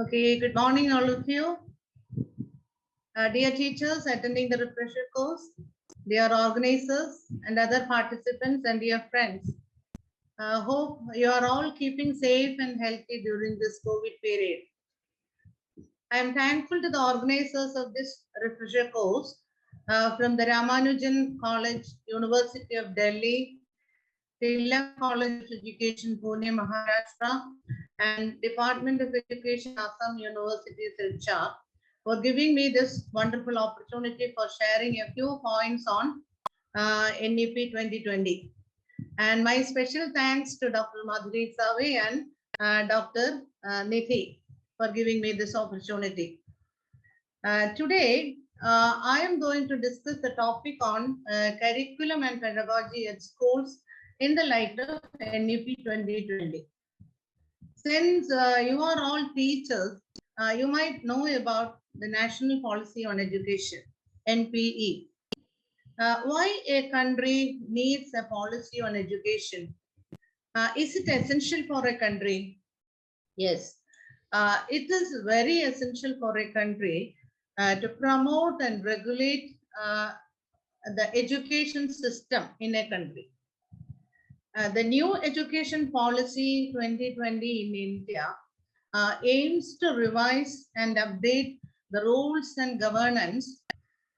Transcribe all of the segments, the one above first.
Okay, good morning, all of you. Dear teachers attending the refresher course, dear organizers and other participants, and dear friends. Hope you are all keeping safe and healthy during this COVID period. I am thankful to the organizers of this refresher course from the Ramanujan College, University of Delhi, Tilak College of Education, Pune, Maharashtra, and Department of Education, Assam University, Silchar, for giving me this wonderful opportunity for sharing a few points on NEP 2020. And my special thanks to Dr. Madhuri Save and Dr. Nithi for giving me this opportunity. Today, I am going to discuss the topic on curriculum and pedagogy at schools in the light of NEP 2020. Since you are all teachers, you might know about the National Policy on Education, NPE. Why a country needs a policy on education? Is it essential for a country? Yes, it is very essential for a country to promote and regulate the education system in a country. The new education policy 2020 in India aims to revise and update the rules and governance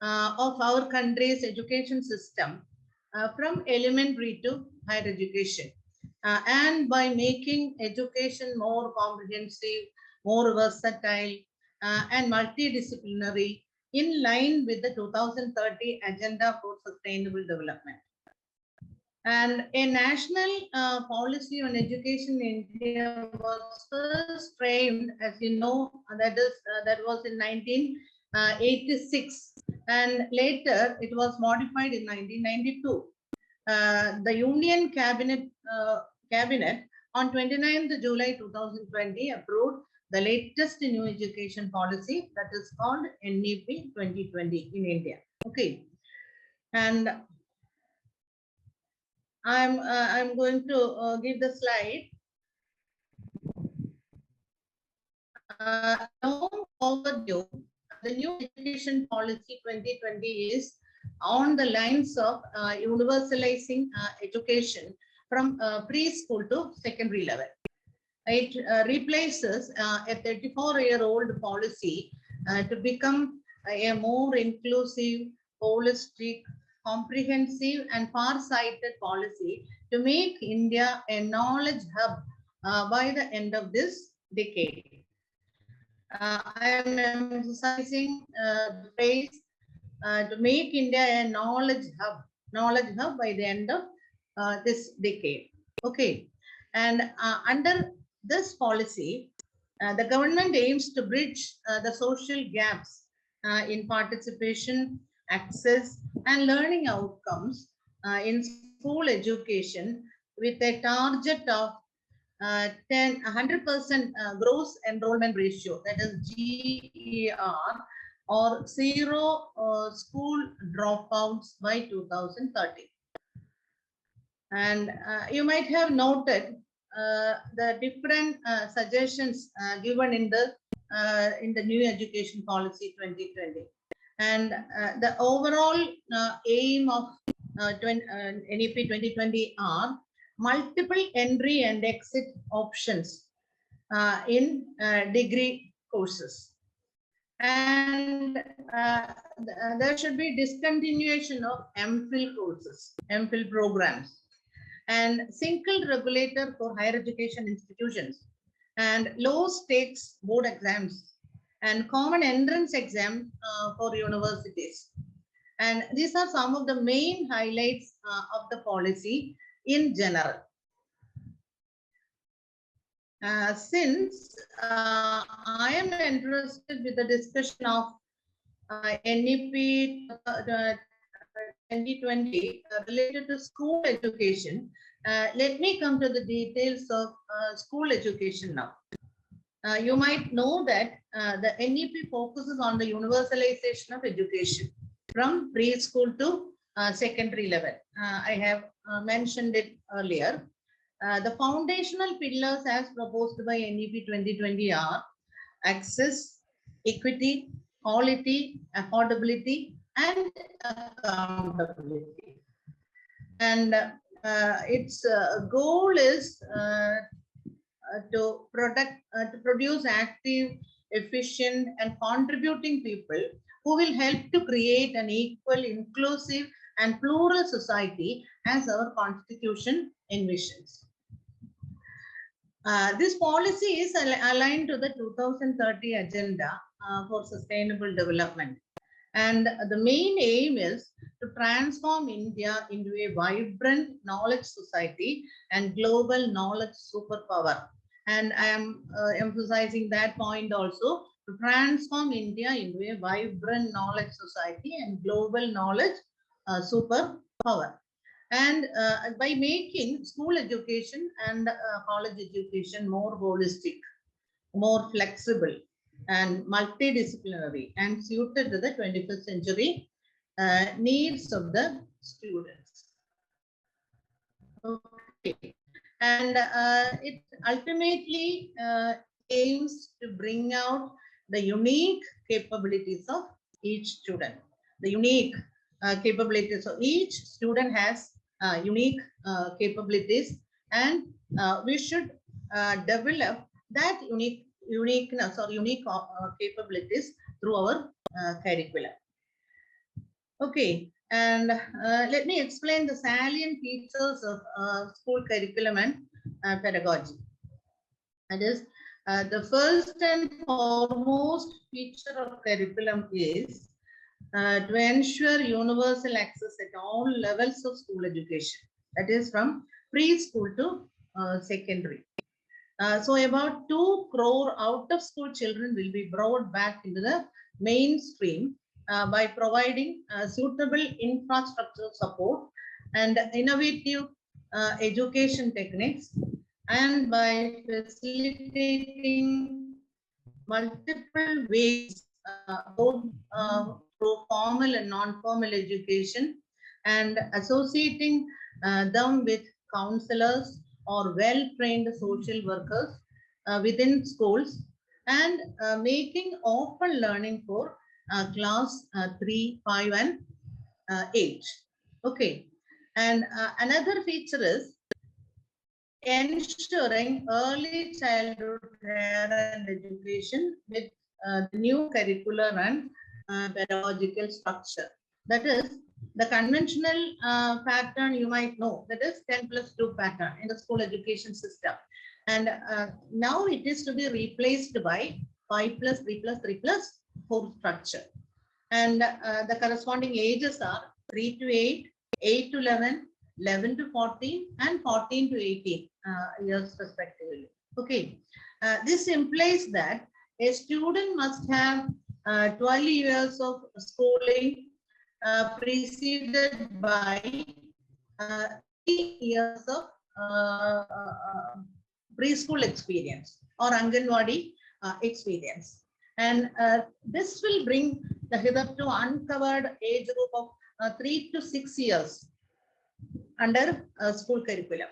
of our country's education system from elementary to higher education, and by making education more comprehensive, more versatile, and multidisciplinary in line with the 2030 Agenda for Sustainable Development. And a national policy on education in India was first framed, as you know, that was in 1986, and later it was modified in 1992. The Union Cabinet on 29th July 2020 approved the latest new education policy, that is called NEP 2020 in India. Okay, and I'm going to give the slide. Long overdue, the new education policy 2020 is on the lines of universalizing education from preschool to secondary level. It replaces a 34-year-old policy to become a more inclusive, holistic, comprehensive and far-sighted policy to make India a knowledge hub by the end of this decade. I am emphasizing the phrase to make India a knowledge hub by the end of this decade. Okay, and under this policy, the government aims to bridge the social gaps in participation, access, and learning outcomes in school education with a target of 100% gross enrollment ratio, that is GER, or zero school dropouts by 2030. And you might have noted the different suggestions given in the new education policy 2020. And the overall aim of NEP 2020 are multiple entry and exit options in degree courses. And there should be discontinuation of MPhil courses, MPhil programs, and single regulator for higher education institutions, and low stakes board exams, and common entrance exam for universities. And these are some of the main highlights of the policy in general. Since I am interested with the discussion of NEP 2020 related to school education, let me come to the details of school education now. You might know that the NEP focuses on the universalization of education from preschool to secondary level. I have mentioned it earlier. The foundational pillars as proposed by NEP 2020 are access, equity, quality, affordability, and accountability. And its goal is to produce active, efficient, and contributing people who will help to create an equal, inclusive, and plural society as our Constitution envisions. This policy is aligned to the 2030 Agenda for Sustainable Development. And the main aim is to transform India into a vibrant knowledge society and global knowledge superpower. And I am emphasizing that point also, to transform India into a vibrant knowledge society and global knowledge superpower. And by making school education and college education more holistic, more flexible, and multidisciplinary, and suited to the 21st century needs of the students. Okay. And it ultimately aims to bring out the unique capabilities of each student. The unique capabilities of each student has unique capabilities, and we should develop that uniqueness or unique capabilities through our curriculum. Okay, and let me explain the salient features of school curriculum and pedagogy. That is, the first and foremost feature of curriculum is to ensure universal access at all levels of school education. That is, from preschool to secondary. So about 2 crore out-of-school children will be brought back into the mainstream by providing suitable infrastructure support and innovative education techniques, and by facilitating multiple ways, both through formal and non-formal education, and associating them with counselors or well-trained social workers within schools, and making open learning for class 3, 5, and 8. Okay. And another feature is ensuring early childhood care and education with the new curricular and pedagogical structure. That is, the conventional pattern you might know, that is 10+2 pattern in the school education system. And now it is to be replaced by 5+3+3+4 structure. And the corresponding ages are 3 to 8, 8 to 11, 11 to 14, and 14 to 18 years respectively. Okay. This implies that a student must have 12 years of schooling preceded by 3 years of preschool experience or Anganwadi experience. And this will bring the hitherto uncovered age group of 3 to 6 years under school curriculum,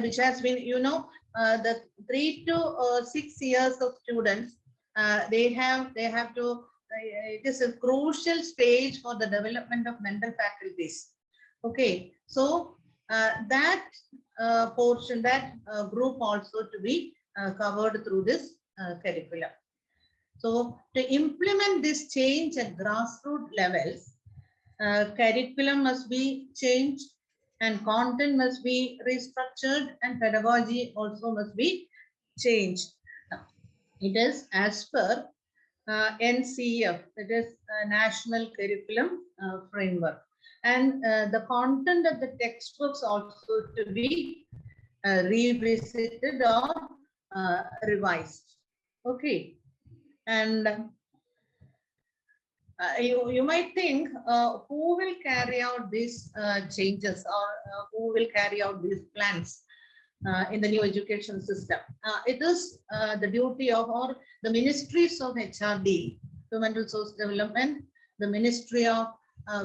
which has been, the 3 to 6 years of students, they have to, it is a crucial stage for the development of mental faculties. Okay, so that portion, that group also to be covered through this curriculum. So to implement this change at grassroots levels, curriculum must be changed, and content must be restructured, and pedagogy also must be changed. It is as per NCF, that is National Curriculum Framework. And the content of the textbooks also to be revisited or revised. Okay. And you might think, who will carry out these changes, or who will carry out these plans in the new education system? It is the duty of, or the ministries of HRD, Human Resource Development, the Ministry of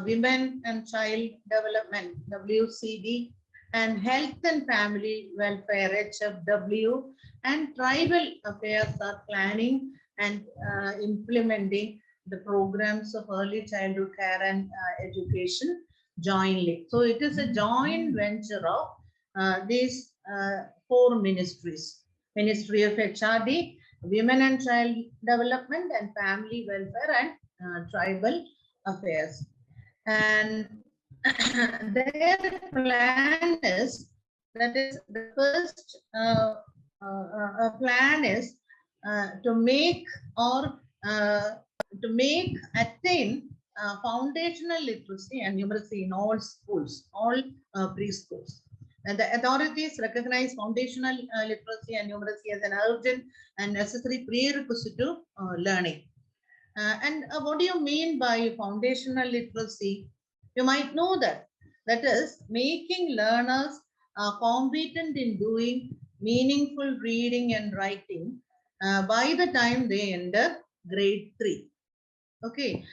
Women and Child Development, WCD, and Health and Family Welfare, HFW, and Tribal Affairs are planning and implementing the programs of early childhood care and education jointly. So it is a joint venture of these four ministries: Ministry of HRD, Women and Child Development, and Family Welfare and Tribal Affairs. And their plan is, that is the first plan is to make or attain foundational literacy and numeracy in all schools, all preschools. And the authorities recognize foundational literacy and numeracy as an urgent and necessary prerequisite to learning. And what do you mean by foundational literacy? You might know that is making learners competent in doing meaningful reading and writing by the time they enter grade 3. Okay,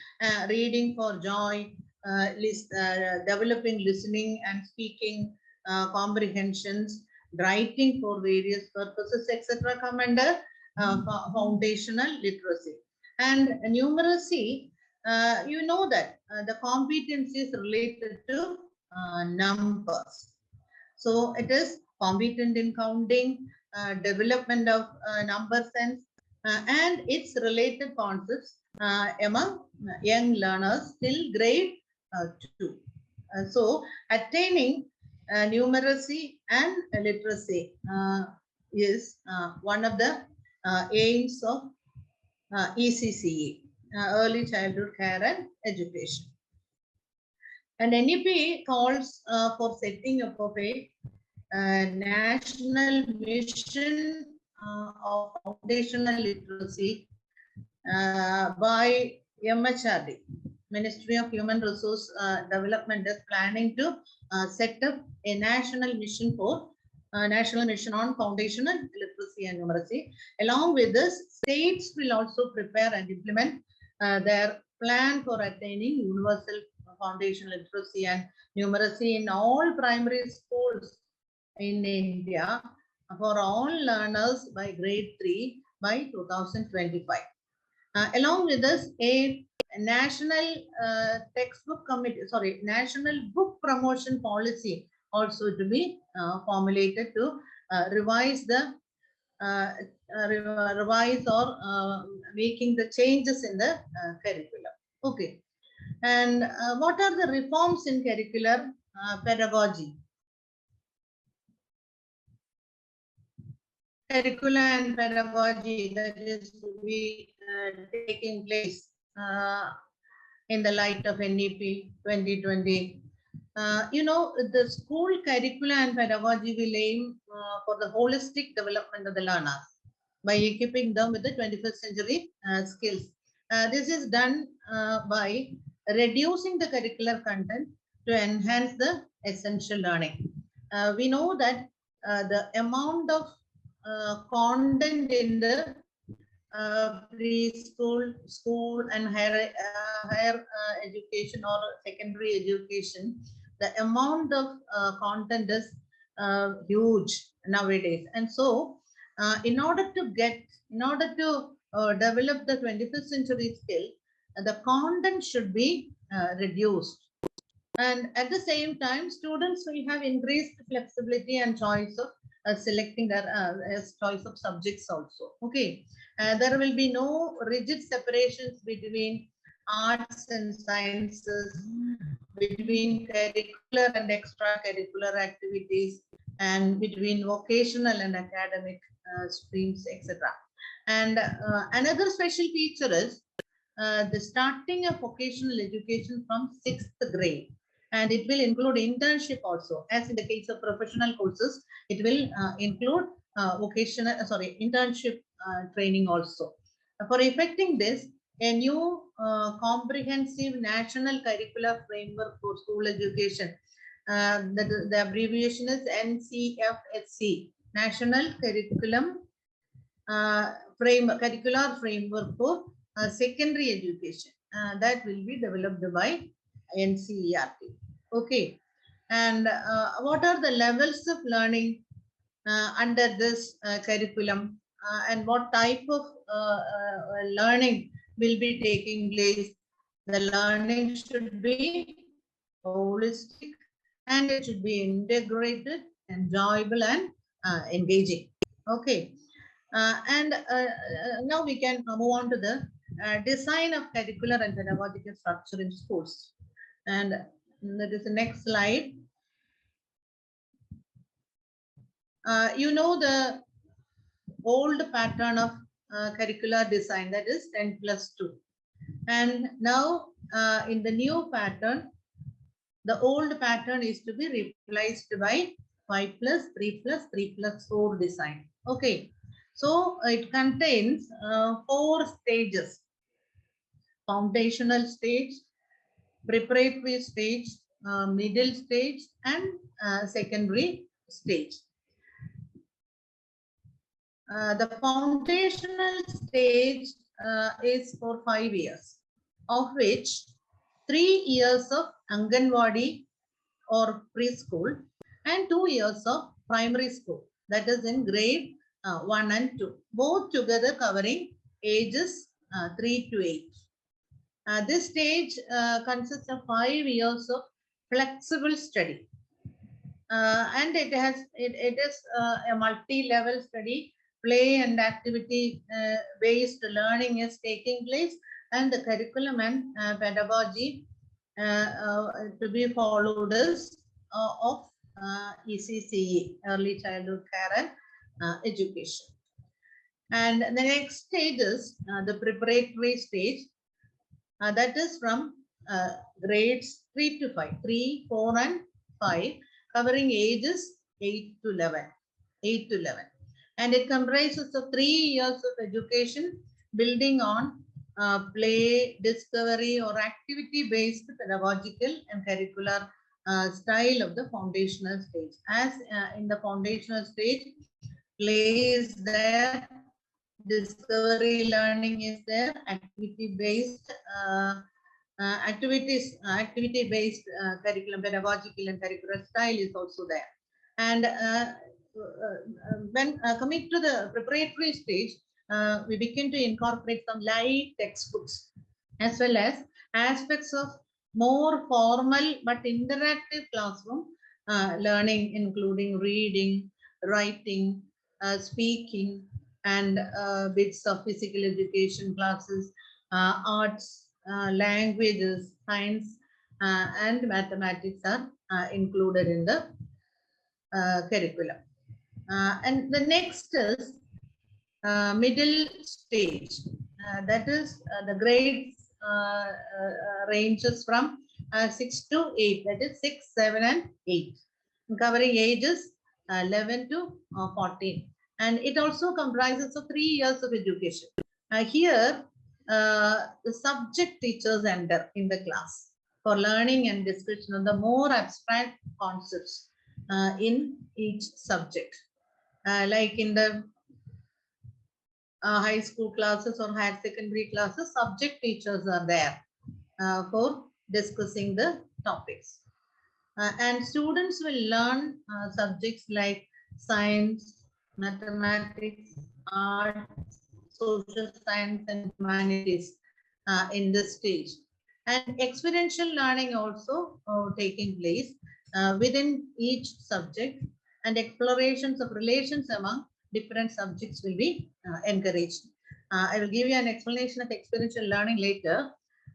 reading for joy, developing listening and speaking comprehensions, writing for various purposes, etc. come under foundational literacy. And numeracy, you know that the competency is related to numbers. So it is competent in counting, development of number sense, and its related concepts among young learners till grade 2. So attaining numeracy and literacy is one of the aims of ECCE, Early Childhood Care and Education. And NEP calls for setting up of a national mission of foundational literacy by MHRD, Ministry of Human Resource Development, is planning to set up a national mission for national mission on foundational literacy and numeracy. Along with this, states will also prepare and implement their plan for attaining universal foundational literacy and numeracy in all primary schools in India for all learners by grade 3 by 2025. Along with this, a national textbook committee, national book promotion policy also to be formulated to revise the revise or making the changes in the curriculum. Okay, and what are the reforms in curricular pedagogy? Curricula and pedagogy that is to be taking place in the light of NEP 2020. You know, the school curricula and pedagogy will aim for the holistic development of the learners by equipping them with the 21st century skills. This is done by reducing the curricular content to enhance the essential learning. We know that the amount of content in the preschool, school, and higher education or secondary education, the amount of content is huge nowadays. And so, in order to develop the 21st century skill, the content should be reduced. And at the same time, students will have increased flexibility and choice of selecting their choice of subjects also. Okay, there will be no rigid separations between arts and sciences, between curricular and extracurricular activities, and between vocational and academic streams, etc. And another special feature is the starting of vocational education from 6th grade. And it will include internship also. As in the case of professional courses, it will include internship training also. For effecting this, a new comprehensive national curricular framework for school education, the abbreviation is NCFSC, National Curriculum Curricular Framework for Secondary Education, that will be developed by NCERT. Okay, and what are the levels of learning under this curriculum? and what type of learning will be taking place. The learning should be holistic and it should be integrated, enjoyable and engaging. Okay. Now we can move on to the design of curricular and pedagogical structure in schools. And that is the next slide. You know the old pattern of curricular design, that is 10+2. And now in the new pattern, the old pattern is to be replaced by 5+3+3+4 design. Okay. So it contains 4 stages: foundational stage, preparatory stage, middle stage, and secondary stage. The foundational stage is for 5 years, of which 3 years of Anganwadi or preschool and 2 years of primary school, that is in grade 1 and 2, both together covering ages 3 to 8. This stage consists of 5 years of flexible study, and it is a multi-level study. Play and activity based learning is taking place, and the curriculum and pedagogy to be followed is of ECCE, Early Childhood Care and Education. And the next stage is the preparatory stage, that is from grades 3 to 5, 3, 4 and 5, covering ages 8 to 11. And it comprises of 3 years of education building on play, discovery or activity-based pedagogical and curricular style of the foundational stage. As in the foundational stage, play is there, discovery learning is there, activity-based activity-based curriculum, pedagogical and curricular style is also there. And when coming to the preparatory stage, we begin to incorporate some light textbooks as well as aspects of more formal but interactive classroom learning, including reading, writing, speaking, and bits of physical education classes, arts, languages, science, and mathematics are included in the curriculum. And the next is middle stage. That is the grades ranges from 6 to 8, that is 6, 7, and 8, covering ages 11 to 14. And it also comprises of 3 years of education. Here, the subject teachers enter in the class for learning and discussion of the more abstract concepts in each subject. Like in the high school classes or higher secondary classes, subject teachers are there for discussing the topics. And students will learn subjects like science, mathematics, arts, social science, and humanities in this stage. And experiential learning also taking place within each subject, and explorations of relations among different subjects will be encouraged. I will give you an explanation of experiential learning later.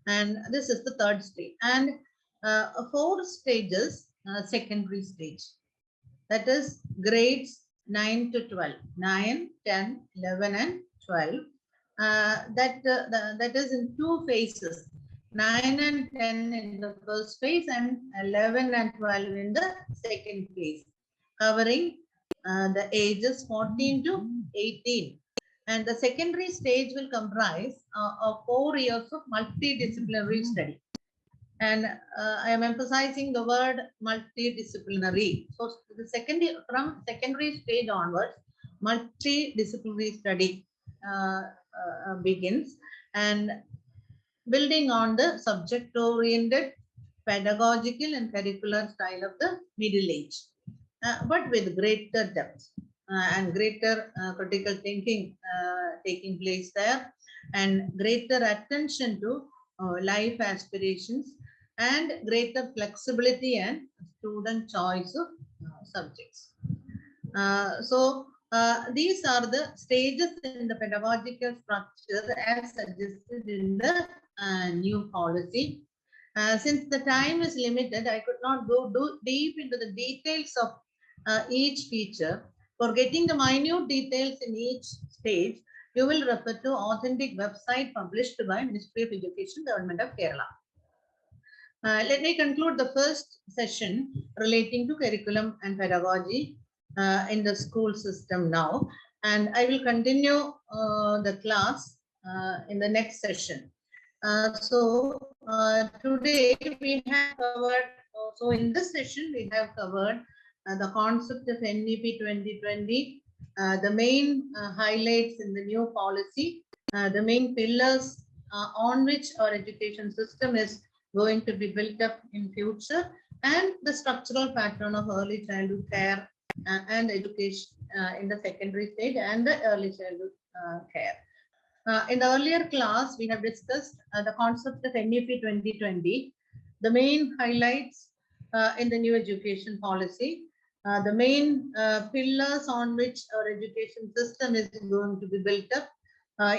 And this is the third stage. And 4 stages, secondary stage. That is grades 9 to 12, 9, 10, 11, and 12. That is in 2 phases, 9 and 10 in the first phase and 11 and 12 in the second phase, covering the ages 14 to 18. And the secondary stage will comprise of 4 years of multidisciplinary study. And I am emphasizing the word multidisciplinary. So from secondary stage onwards, multidisciplinary study begins, and building on the subject-oriented pedagogical and curricular style of the middle age, but with greater depth. and greater critical thinking taking place there, and greater attention to life aspirations, and greater flexibility and student choice of subjects. These are the stages in the pedagogical structure as suggested in the new policy. Since the time is limited, I could not go deep into the details of each feature. For getting the minute details in each stage, you will refer to authentic website published by Ministry of Education, Government of Kerala. Let me conclude the first session relating to curriculum and pedagogy in the school system now, and I will continue the class in the next session. Today we have covered, so in this session we have covered the concept of NEP 2020, the main highlights in the new policy, the main pillars on which our education system is going to be built up in future, and the structural pattern of early childhood care and education in the secondary stage and the early childhood care. In the earlier class, we have discussed the concept of NEP 2020, the main highlights in the new education policy, the main pillars on which our education system is going to be built up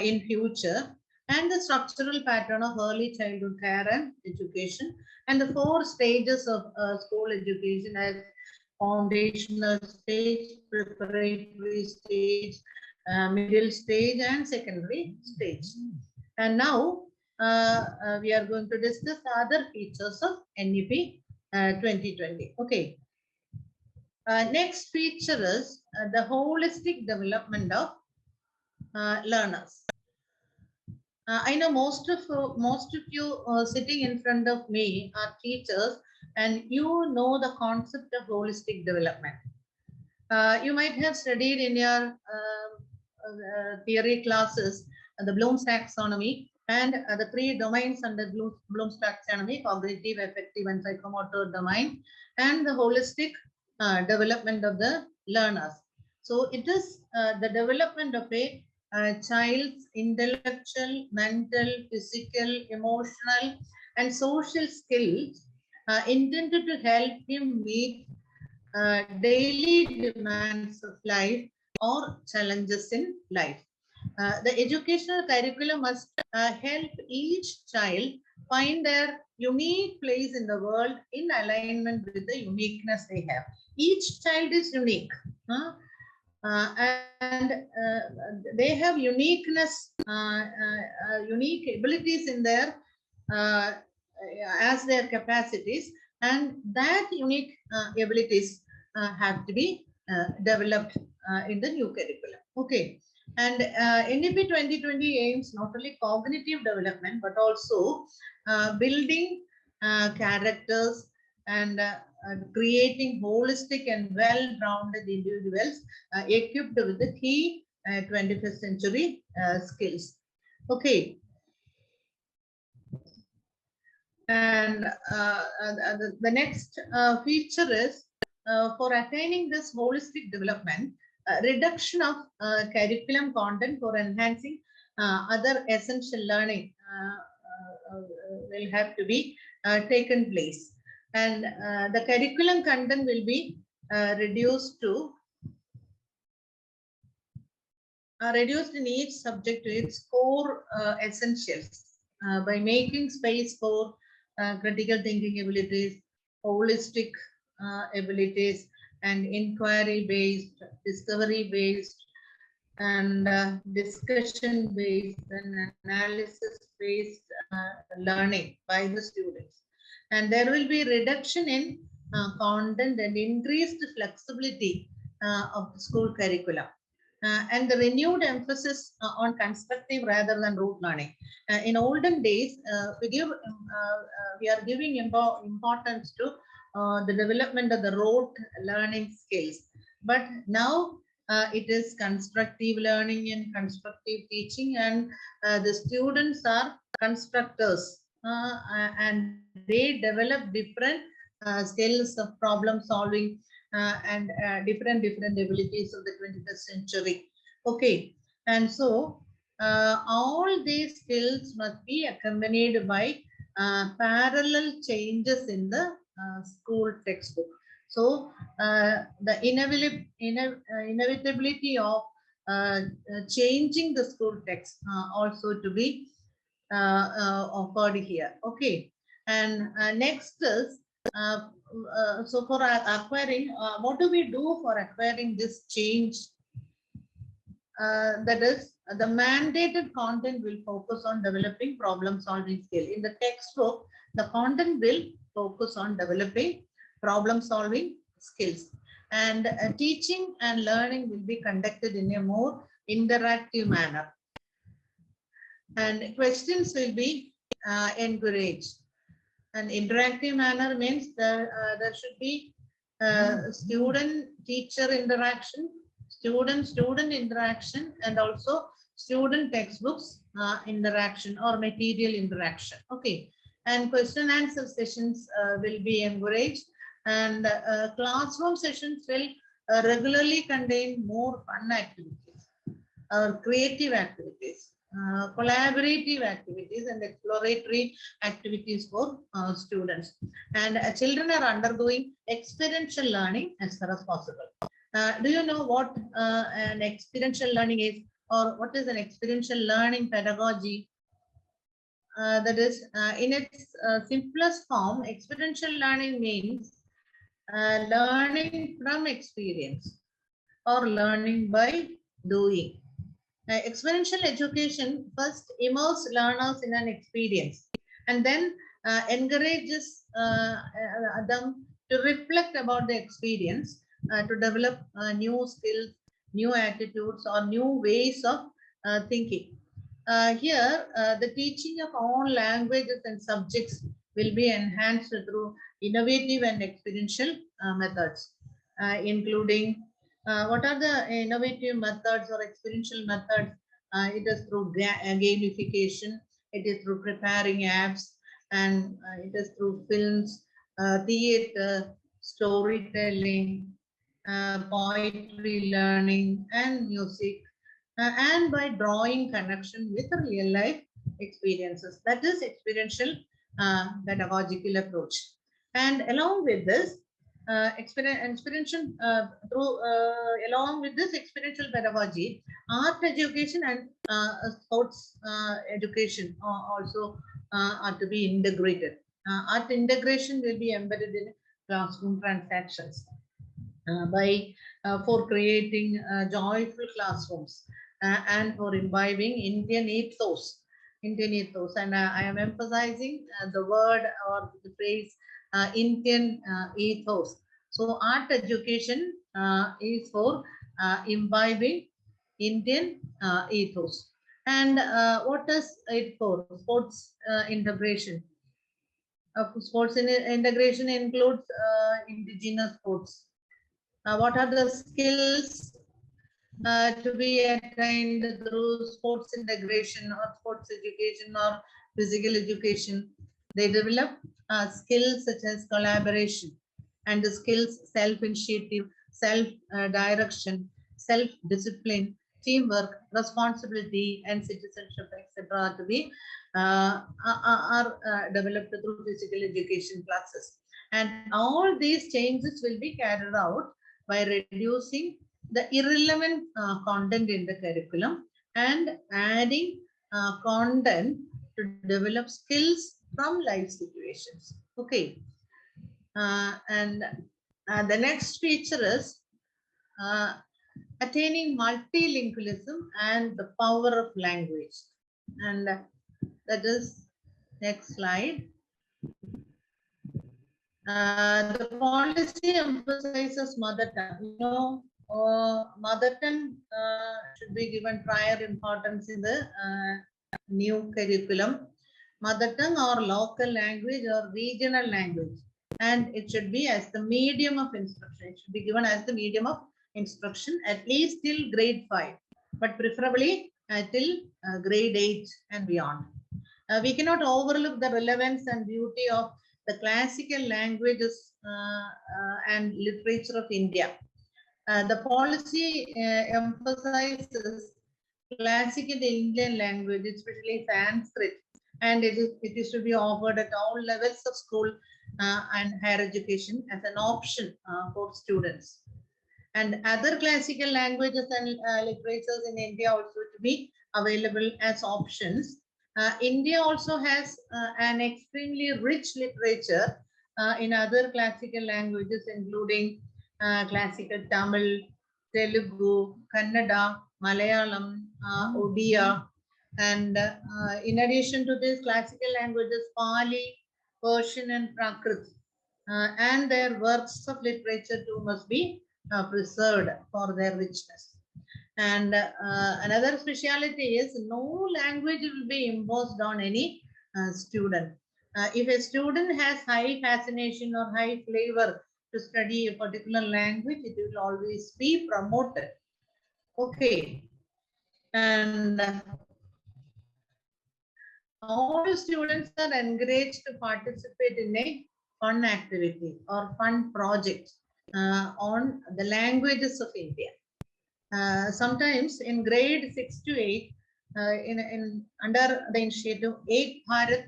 in future, and the structural pattern of early childhood care and education, and the 4 stages of school education as foundational stage, preparatory stage, middle stage, and secondary stage. And now we are going to discuss other features of NEP 2020. Okay. Next feature is the holistic development of learners. I know most of you sitting in front of me are teachers, and you know the concept of holistic development. You might have studied in your theory classes the Bloom's taxonomy and the 3 domains under Bloom's taxonomy: cognitive, affective, and psychomotor domain, and the holistic development of the learners. So it is the development of a child's intellectual, mental, physical, emotional, and social skills intended to help him meet daily demands of life or challenges in life. The educational curriculum must help each child find their unique place in the world in alignment with the uniqueness they have. Each child is unique. And they have uniqueness, unique abilities in their as their capacities, and that unique abilities have to be developed in the new curriculum. Okay, and NEP 2020 aims not only cognitive development but also building characters and creating holistic and well-rounded individuals equipped with the key 21st century skills. Okay. And the next feature is for attaining this holistic development, reduction of curriculum content for enhancing other essential learning will have to be taken place. And the curriculum content will be reduced in each subject to its core essentials by making space for critical thinking abilities, holistic abilities, and inquiry-based, discovery-based, and discussion-based and analysis-based learning by the students. And there will be reduction in content and increased flexibility of the school curriculum. And the renewed emphasis on constructive rather than rote learning. In olden days, we are giving importance to the development of the rote learning skills. But now it is constructive learning and constructive teaching, and the students are constructors and they develop different skills of problem solving, and different abilities of the 21st century. Okay, and so all these skills must be accompanied by parallel changes in the school textbook. So the inevitability of changing the school text also to be offered here. Okay, and next is so for acquiring, what do we do for acquiring this change? That is, the mandated content will focus on developing problem solving skill. In the textbook, the content will focus on developing problem solving skills, and teaching and learning will be conducted in a more interactive manner, and questions will be encouraged. An interactive manner means there should be student-teacher interaction, student-student interaction, and also student textbooks interaction or material interaction. Okay, and question answer sessions will be encouraged, and classroom sessions will regularly contain more fun activities or creative activities, collaborative activities, and exploratory activities for students. And children are undergoing experiential learning as far as possible. Do you know what an experiential learning is, or what is an experiential learning pedagogy? That is, in its simplest form, experiential learning means learning from experience or learning by doing. Experiential education first immerses learners in an experience and then encourages them to reflect about the experience, to develop new skills, new attitudes, or new ways of thinking. Here, the teaching of all languages and subjects will be enhanced through innovative and experiential methods, including what are the innovative methods or experiential methods? It is through gamification, it is through preparing apps, and it is through films, theater, storytelling, poetry learning, and music, and by drawing connection with real life experiences. That is experiential pedagogical approach. And along with this, experiential along with this experiential pedagogy, art education and sports education also are to be integrated. Art integration will be embedded in classroom transactions for creating joyful classrooms and for imbibing Indian ethos. And I am emphasizing the word or the phrase Indian ethos. So art education is for imbibing Indian ethos. And what is it for? Sports integration. Sports integration includes indigenous sports. What are the skills to be attained through sports integration or sports education or physical education? They develop skills such as collaboration and the skills self-initiative, self-direction, self-discipline, teamwork, responsibility, and citizenship, etc. to be are developed through physical education classes. And all these changes will be carried out by reducing the irrelevant content in the curriculum and adding content to develop skills from life situations. Okay. And the next feature is attaining multilingualism and the power of language. And that is next slide. The policy emphasizes mother tongue. You know, mother tongue should be given prior importance in the new curriculum. Mother tongue or local language or regional language, and it should be as the medium of instruction. It should be given as the medium of instruction at least till grade 5, but preferably till grade 8 and beyond. We cannot overlook the relevance and beauty of the classical languages and literature of India. The policy emphasizes classical Indian language, especially Sanskrit, and it is to be offered at all levels of school and higher education as an option for students. And other classical languages and literatures in India also to be available as options. India also has an extremely rich literature in other classical languages, including classical Tamil, Telugu, Kannada, Malayalam, Odia, and in addition to these classical languages, Pali, Persian, and Prakrit, and their works of literature too must be preserved for their richness. And another speciality is no language will be imposed on any student. If a student has high fascination or high flavor to study a particular language, it will always be promoted. Okay. And all students are encouraged to participate in a fun activity or fun project on the languages of India. Sometimes in grade 6 to 8, under the initiative Ek Bharat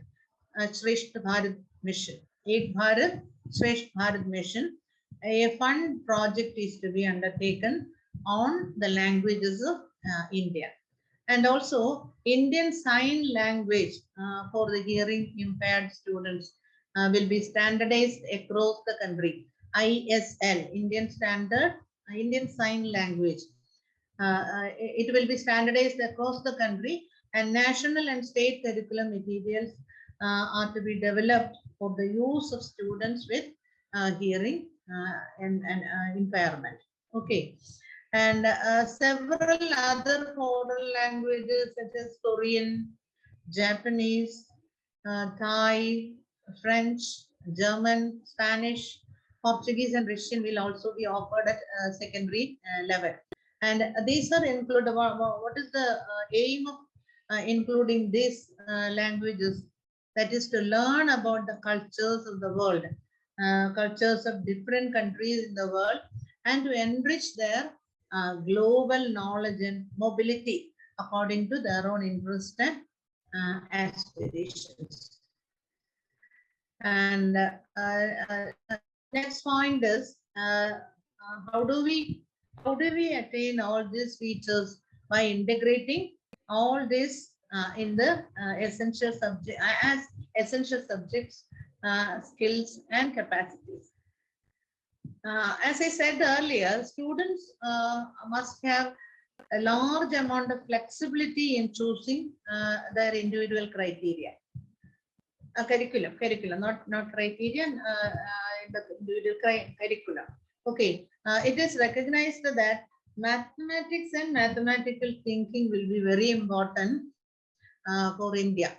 Shresth Bharat Mission, Ek Bharat Shresth Bharat Mission, a fun project is to be undertaken on the languages of India. And also Indian Sign Language for the hearing impaired students will be standardized across the country. ISL, Indian Standard, Indian Sign Language. It will be standardized across the country, and national and state curriculum materials are to be developed for the use of students with hearing and impairment. Okay. And several other foreign languages such as Korean, Japanese, Thai, French, German, Spanish, Portuguese, and Russian will also be offered at secondary level. And these are included. What is the aim of including these languages? That is to learn about the cultures of the world, cultures of different countries in the world, and to enrich their global knowledge and mobility according to their own interest and aspirations. And next point is how do we attain all these features? By integrating all this in the essential subject as essential subjects, skills, and capacities. As I said earlier, students must have a large amount of flexibility in choosing their individual criteria. Curriculum, not criterion, the individual curriculum. Okay, it is recognized that mathematics and mathematical thinking will be very important for India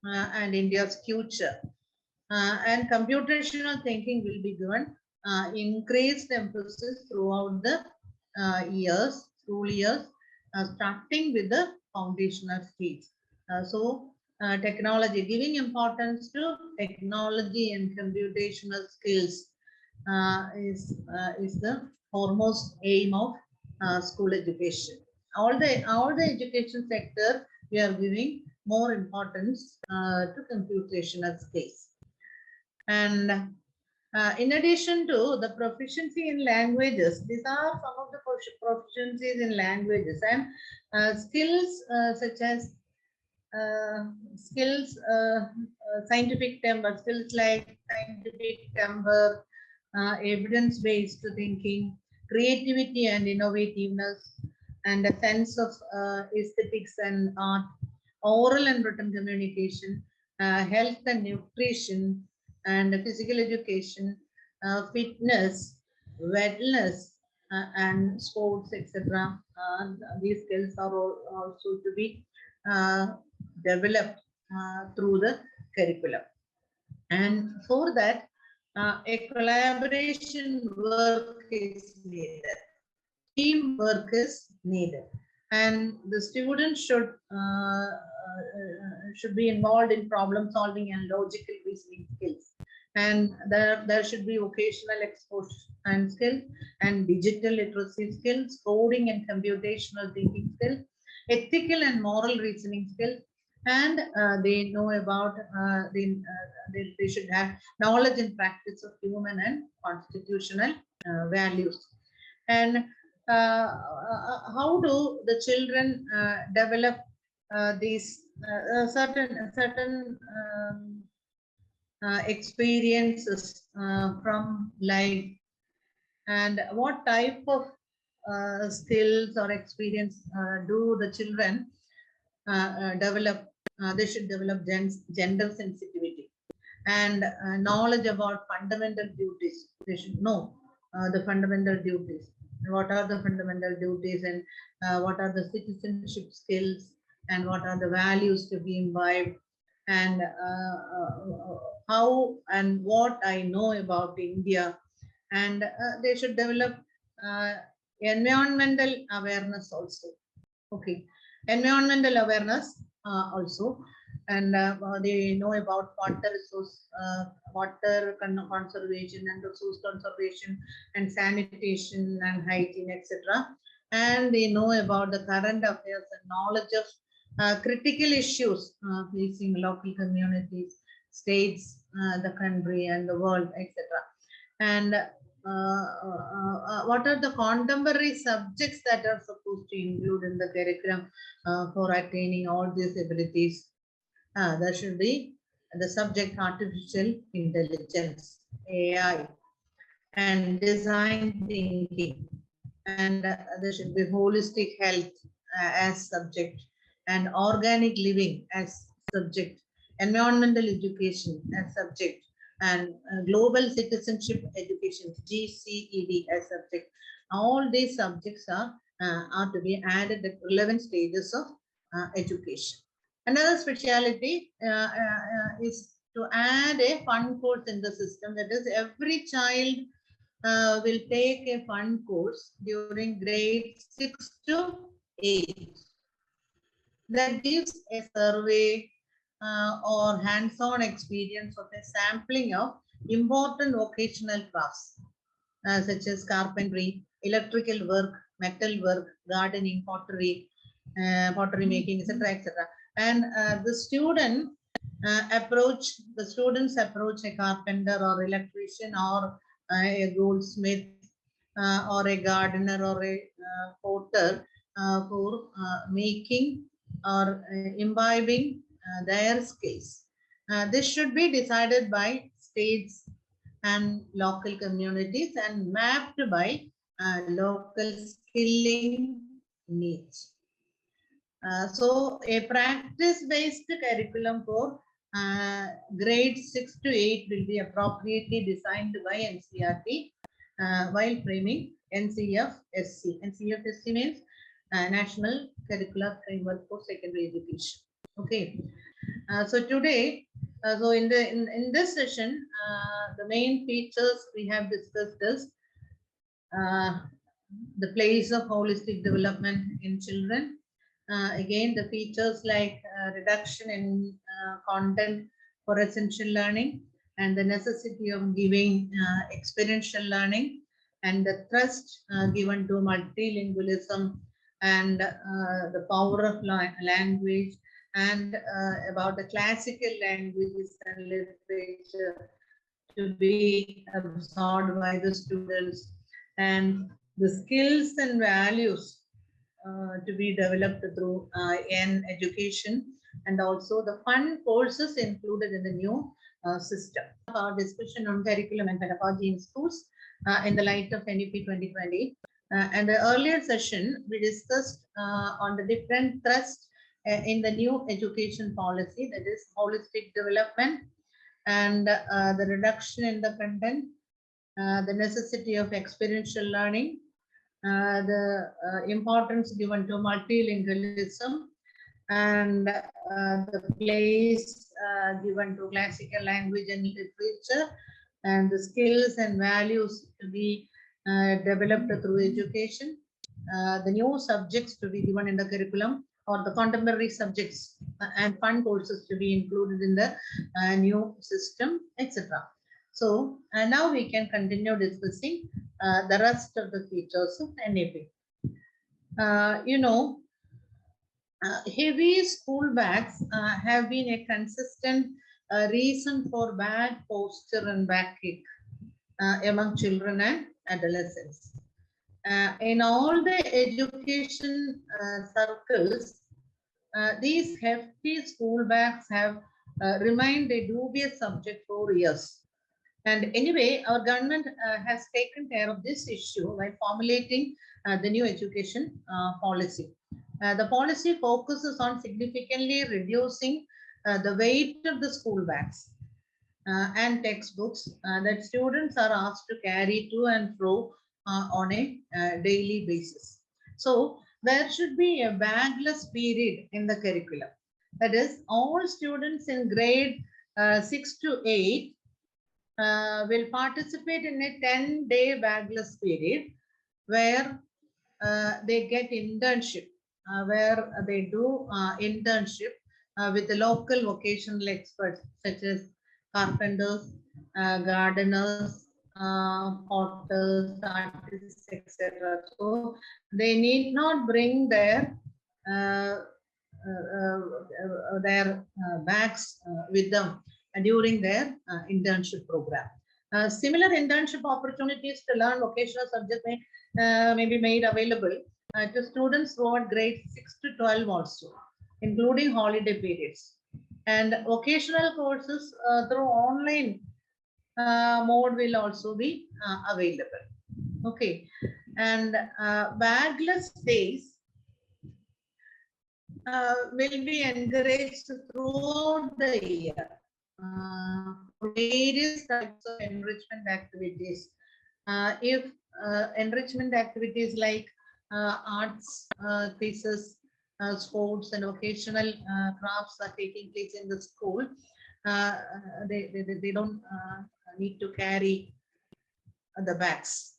and India's future. And computational thinking will be given increased emphasis throughout the school years, starting with the foundational stage. So technology, giving importance to technology and computational skills is the foremost aim of school education. All the education sector, we are giving more importance to computational skills. And in addition to the proficiency in languages, these are some of the proficiencies in languages, and skills such as scientific temper, skills like scientific temper, evidence-based thinking, creativity and innovativeness, and a sense of aesthetics and art, oral and written communication, health and nutrition, and physical education, fitness, wellness, and sports, etc. These skills are also to be developed through the curriculum. And for that, a collaboration work is needed. Teamwork is needed, and the students should be involved in problem solving and logical reasoning skills. and there should be vocational exposure and skills and digital literacy skills, coding and computational thinking skills, ethical and moral reasoning skills, and they know about they should have knowledge and practice of human and constitutional values. And how do the children develop these certain experiences from life, and what type of skills or experience do the children develop? They should develop gender sensitivity and knowledge about fundamental duties. They should know the fundamental duties. What are the fundamental duties, and what are the citizenship skills, and what are the values to be imbibed, and how and what I know about India. And they should develop environmental awareness also. Okay, environmental awareness also, and they know about water resource, water conservation and resource conservation and sanitation and hygiene, etc. And they know about the current affairs and knowledge of critical issues facing local communities, states, the country, and the world, etc. And what are the contemporary subjects that are supposed to include in the curriculum for attaining all these abilities? There should be the subject artificial intelligence, AI, and design thinking, and there should be holistic health as subject, and organic living as subject, environmental education as subject, and global citizenship education, GCED, as subject. All these subjects are to be added at relevant stages of education. Another speciality is to add a fun course in the system. That is, every child will take a fun course during grade 6 to 8. That gives a survey or hands-on experience of a sampling of important vocational crafts such as carpentry, electrical work, metal work, gardening, pottery, pottery making, etc., etc. And the students approach a carpenter or electrician or a goldsmith or a gardener or a potter for making or imbibing their skills. This should be decided by states and local communities and mapped by local skilling needs. So a practice-based curriculum for grade 6 to 8 will be appropriately designed by NCERT while framing NCFSC. NCFSC means National Curricular Framework for Secondary Education. Okay. So today, so in this session, the main features we have discussed is the place of holistic development in children. Again, the features like reduction in content for essential learning, and the necessity of giving experiential learning, and the thrust given to multilingualism, and the power of language, and about the classical languages and literature to be absorbed by the students, and the skills and values to be developed through in education, and also the fun courses included in the new system. Our discussion on curriculum and pedagogy in schools in the light of NEP 2020. And the earlier session, we discussed on the different thrusts in the new education policy, that is holistic development, and the reduction in the content, the necessity of experiential learning, the importance given to multilingualism, and the place given to classical language and literature, and the skills and values to be developed through education, the new subjects to be given in the curriculum, or the contemporary subjects and fun courses to be included in the new system, etc. So now we can continue discussing the rest of the features of NEP. Heavy school bags have been a consistent reason for bad posture and backache among children and adolescents. In all the education circles, these hefty school bags have remained a dubious subject for years. And anyway, our government has taken care of this issue by formulating the new education policy. The policy focuses on significantly reducing the weight of the school bags and textbooks that students are asked to carry to and fro on a daily basis. So there should be a bagless period in the curriculum. That is, all students in grade 6 to 8 will participate in a 10-day bagless period where they get internship, where they do internship with the local vocational experts such as carpenters, gardeners, potters, artists, etc. So they need not bring their bags with them during their internship program. Similar internship opportunities to learn vocational subjects may be made available to students throughout grades 6 to 12 also, including holiday periods. And vocational courses through online mode will also be available. Okay, and bagless days will be encouraged throughout the year. Various types of enrichment activities. If enrichment activities like arts quizzes, sports and occasional crafts are taking place in the school, they don't need to carry the bags.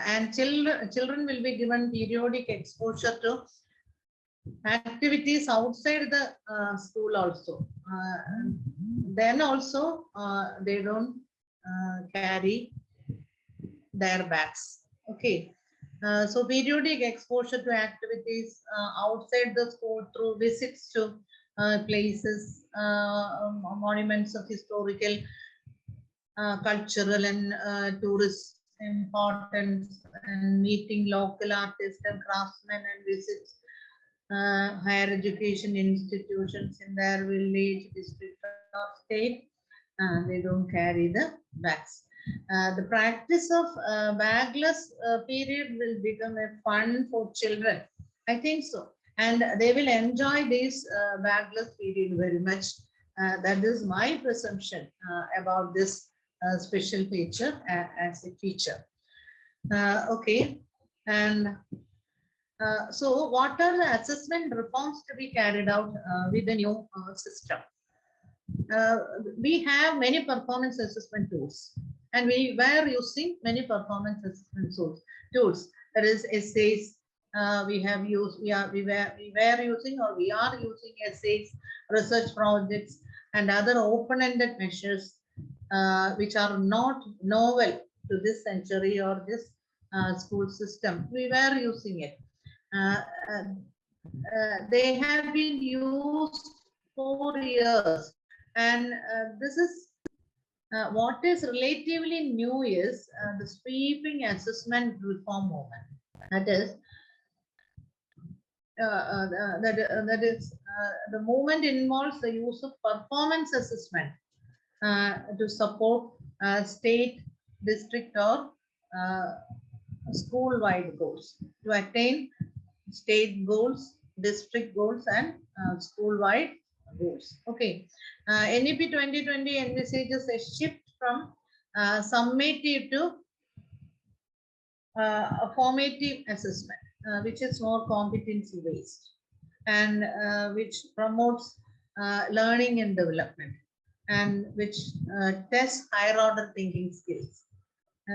And children will be given periodic exposure to activities outside the school also. Then also they don't carry their bags. Okay. So periodic exposure to activities outside the school through visits to places, monuments of historical, cultural and tourist importance, and meeting local artists and craftsmen, and visits higher education institutions in their village, district or state. They don't carry the bags. The practice of bagless period will become a fun for children. I think so. And they will enjoy this bagless period very much. That is my presumption about this special feature as a feature. Okay. And so what are the assessment reforms to be carried out with the new system? We have many performance assessment tools, and we were using many performance assessment tools. That is essays. We were using, or we are using essays, research projects, and other open-ended measures which are not novel to this century or this school system. We were using it. They have been used for years, and this is what is relatively new is the sweeping assessment reform movement. That is, the movement involves the use of performance assessment to support state, district, or school-wide goals. To attain state goals, district goals, and school-wide goals. Okay. NEP 2020 envisages a shift from summative to a formative assessment, which is more competency-based, and which promotes learning and development, and which tests higher-order thinking skills.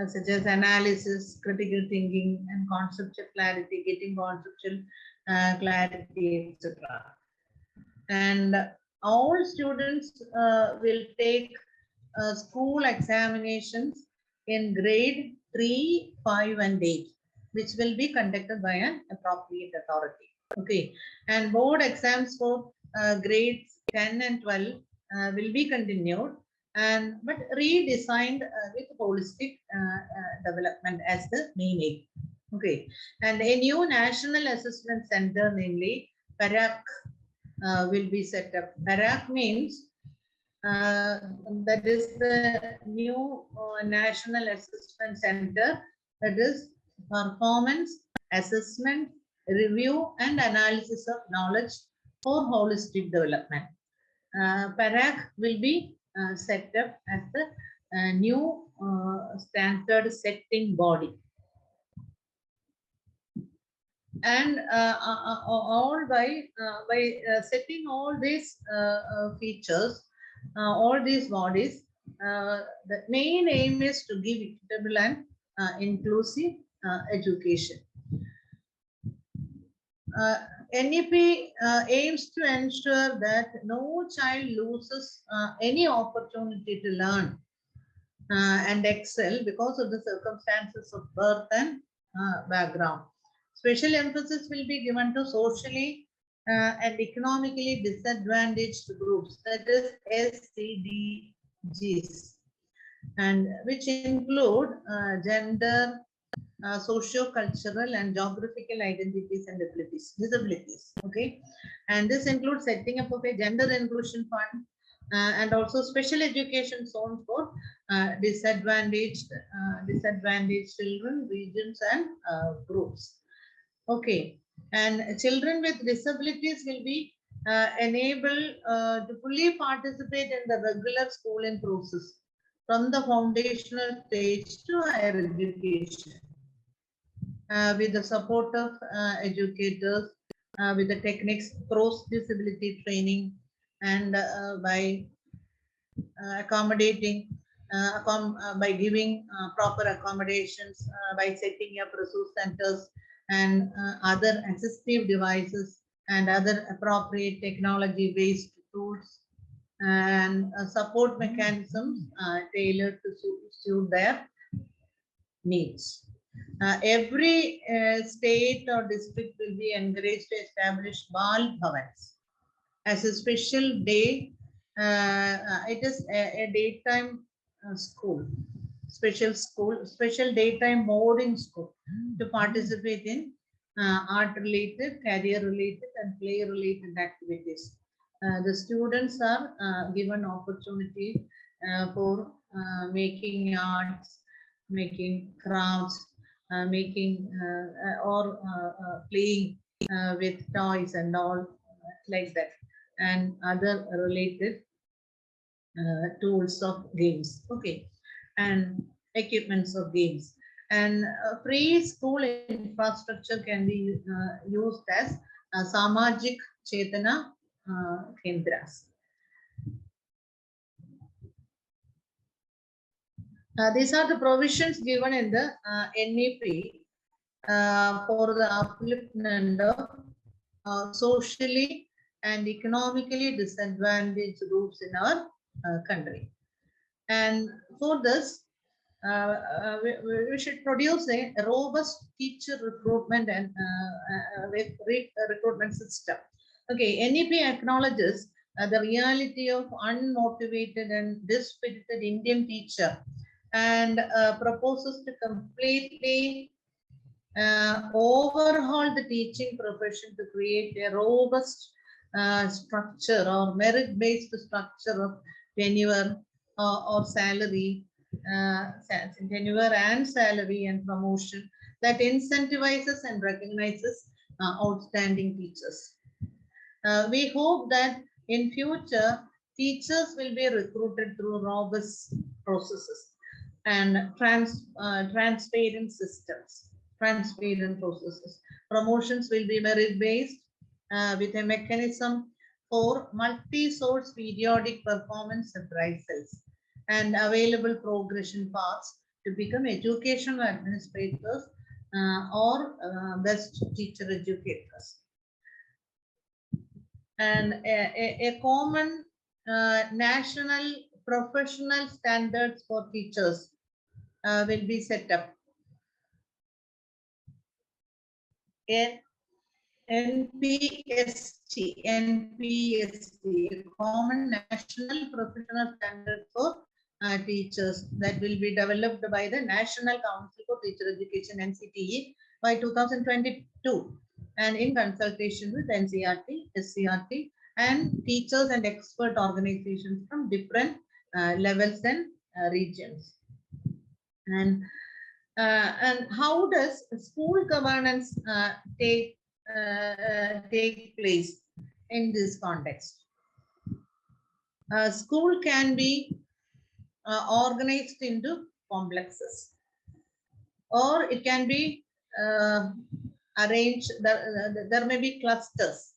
Such as analysis, critical thinking, and conceptual clarity, getting conceptual clarity, etc. And all students will take school examinations in grade 3, 5, and 8, which will be conducted by an appropriate authority. Okay, and board exams for grades 10 and 12 will be continued, but redesigned with holistic development as the main aim. Okay, and a new national assessment center, namely PARAC, will be set up. PARAC means that is the new national assessment center, that is performance, assessment, review, and analysis of knowledge for holistic development. PARAC will be set up as the new standard setting body. And all by setting all these features, all these bodies, the main aim is to give equitable and inclusive education. NEP aims to ensure that no child loses any opportunity to learn and excel because of the circumstances of birth and background. Special emphasis will be given to socially and economically disadvantaged groups, that is SCDGs, and which include gender, socio-cultural and geographical identities and disabilities. Okay, and this includes setting up of a gender inclusion fund and also special education zone for disadvantaged children, regions, and groups. Okay, and children with disabilities will be enabled to fully participate in the regular schooling process from the foundational stage to higher education, with the support of educators, with the techniques cross disability training, and by accommodating, by giving proper accommodations, by setting up resource centers and other assistive devices and other appropriate technology based tools and support mechanisms tailored to suit their needs. Every state or district will be encouraged to establish Bal Bhavans as a special day. It is a daytime school, special daytime boarding school to participate in art-related, career-related, and play-related activities. The students are given opportunity for making arts, making crafts, making or playing with toys and all like that, and other related tools of games. Okay, and equipments of games. And free school infrastructure can be used as Samajik Chetana Kendras. These are the provisions given in the NEP for the upliftment of socially and economically disadvantaged groups in our country. And for this, we should produce a robust teacher recruitment and recruitment system. Okay, NEP acknowledges the reality of unmotivated and dispirited Indian teacher and proposes to completely overhaul the teaching profession to create a robust structure or merit-based structure of tenure or salary, tenure and salary and promotion that incentivizes and recognizes outstanding teachers. We hope that in future teachers will be recruited through robust processes and transparent systems, transparent processes. Promotions will be merit-based with a mechanism for multi-source periodic performance appraisals and available progression paths to become educational administrators or best teacher educators. And a common national professional standards for teachers will be set up. NPST, Common National Professional Standard for Teachers, that will be developed by the National Council for Teacher Education, NCTE, by 2022, and in consultation with NCRT, SCRT, and teachers and expert organizations from different levels and regions. And how does school governance take place in this context? School can be organized into complexes, or it can be arranged. There may be clusters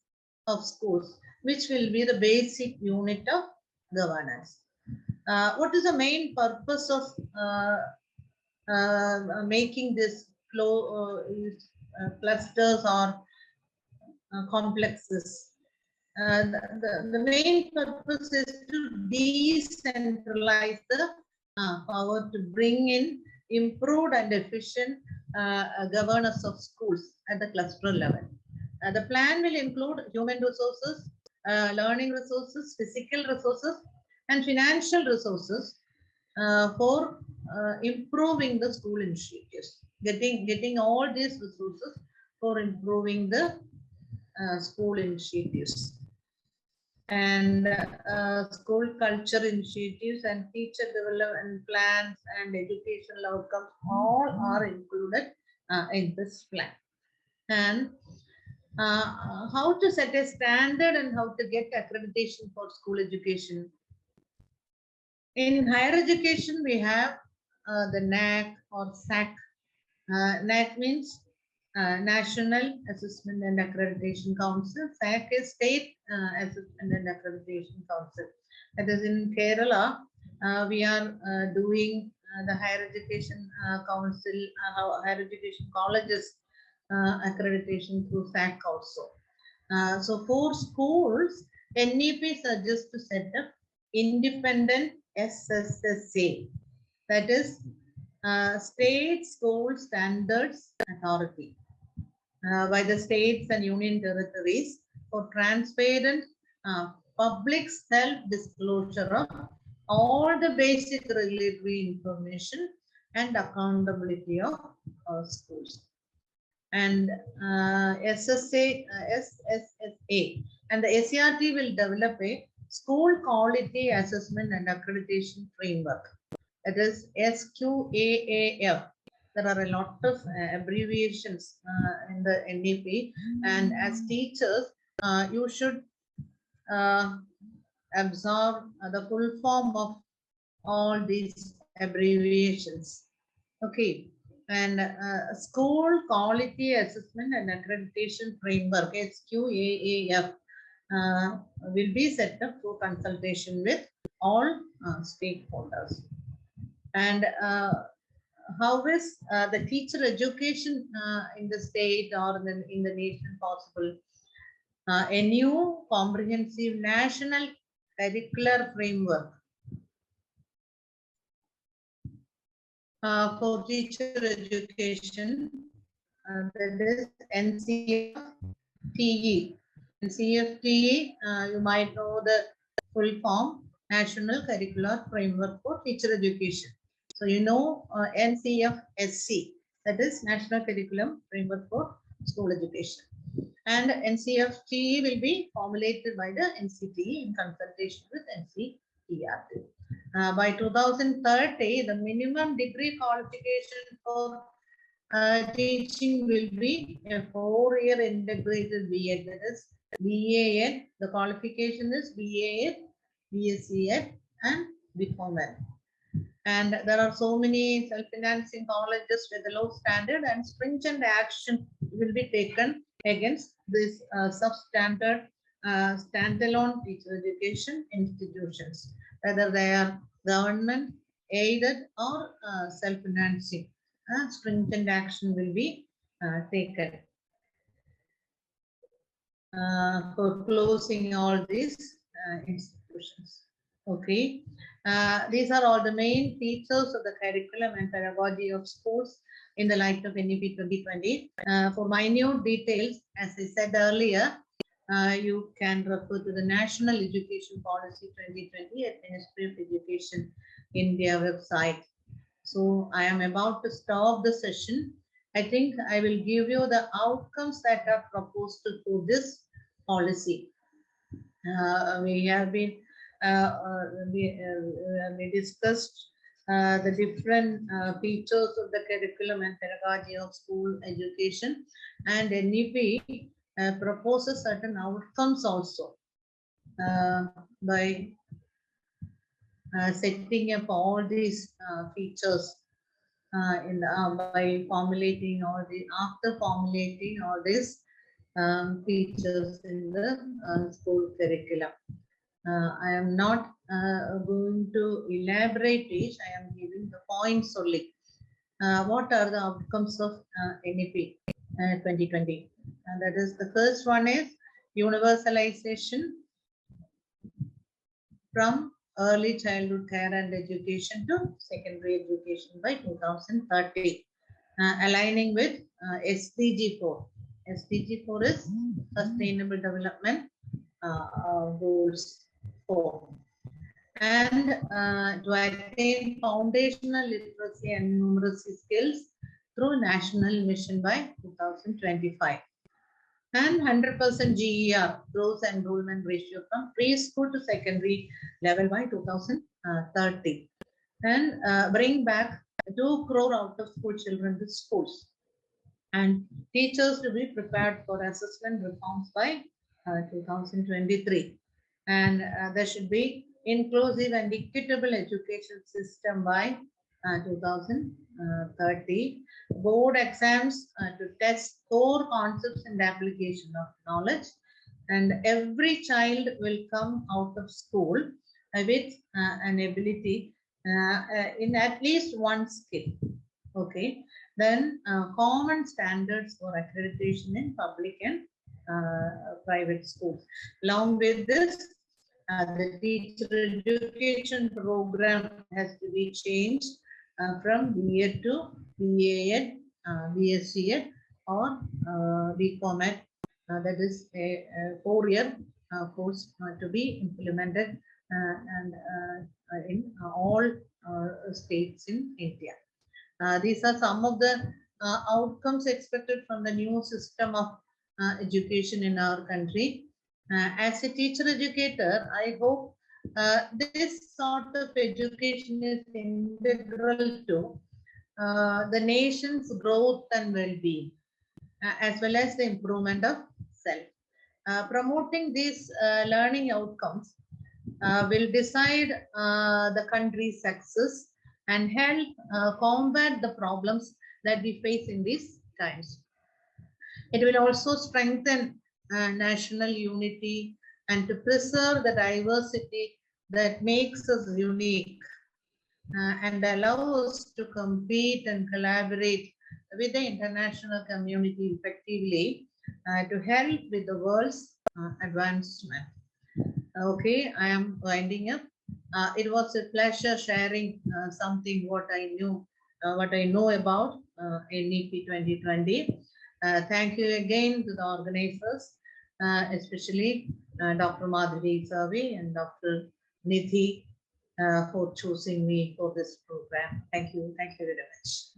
of schools, which will be the basic unit of governance. What is the main purpose of making this clusters or complexes? The main purpose is to decentralize the power to bring in improved and efficient governance of schools at the cluster level. The plan will include human resources, learning resources, physical resources, and financial resources for improving the school initiatives. Getting all these resources for improving the school initiatives. And school culture initiatives and teacher development plans and educational outcomes all are included in this plan. And how to set a standard and how to get accreditation for school education. In higher education, we have the NAC or SAC. NAC means National Assessment and Accreditation Council. SAC is State Assessment and Accreditation Council. That is in Kerala. We are doing the Higher Education Council, Higher Education Colleges accreditation through SAC also. So for schools, NEP suggests to set up independent SSSA, that is State School Standards Authority, by the states and union territories for transparent public self-disclosure of all the basic regulatory information and accountability of schools. And SSSA and the SCRT will develop a school quality assessment and accreditation framework. That is SQAAF. There are a lot of abbreviations in the NEP, and as teachers, you should absorb the full form of all these abbreviations. Okay, and school quality assessment and accreditation framework SQAAF will be set up for consultation with all stakeholders. And how is the teacher education in the state or in the nation possible? A new comprehensive national curricular framework for teacher education, that is NCFTE. NCFTE, you might know the full form, National Curricular Framework for Teacher Education. So you know NCFSC, that is National Curriculum Framework for School Education. And NCFTE will be formulated by the NCTE in consultation with NCERT. By 2030, the minimum degree qualification for teaching will be a 4-year integrated B.Ed. That is B.A.Ed. The qualification is B.A.Ed, B.Sc. Ed, and B.Pharm. Ed. And there are so many self-financing colleges with a low standard, and stringent action will be taken against this substandard standalone teacher education institutions, whether they are government, aided, or self-financing. Stringent action will be taken for closing all these institutions. Okay, these are all the main features of the curriculum and pedagogy of schools in the light of NEP 2020. For minute details, as I said earlier, you can refer to the National Education Policy 2020 at Ministry of Education India website. So I am about to stop the session. I think I will give you the outcomes that are proposed through this policy. We have been we discussed the different features of the curriculum and pedagogy of school education, and NEP proposes certain outcomes also by setting up all these features by formulating all the after formulating all these features in the school curriculum. I am not going to elaborate it. I am giving the points only. What are the outcomes of NEP 2020? That is, the first one is universalization from early childhood care and education to secondary education by 2030, aligning with SDG 4. SDG 4 is Sustainable Development Goals 4. And to attain foundational literacy and numeracy skills through national mission by 2025. And 100% GER, gross enrollment ratio from preschool to secondary level by 2030. And bring back 2 crore out of school children to schools. And teachers to be prepared for assessment reforms by 2023. And there should be inclusive and equitable education system by 2030. Board exams to test core concepts and application of knowledge. And every child will come out of school with an ability in at least one skill. Okay. Then common standards for accreditation in public and private schools. Along with this, the teacher education program has to be changed from B.Ed to B.A.Ed, B.Sc.Ed or B.Com.Ed. That is a 4-year course to be implemented and in all states in India. These are some of the outcomes expected from the new system of education in our country. As a teacher educator, I hope this sort of education is integral to the nation's growth and well-being, as well as the improvement of self. Promoting these learning outcomes will decide the country's success and help combat the problems that we face in these times. It will also strengthen national unity and to preserve the diversity that makes us unique and allow us to compete and collaborate with the international community effectively to help with the world's advancement. Okay, I am winding up. It was a pleasure sharing something what I knew, what I know about NEP 2020. Thank you again to the organizers, especially Dr. Madhuri Savi and Dr. Nithi for choosing me for this program. Thank you. Thank you very much.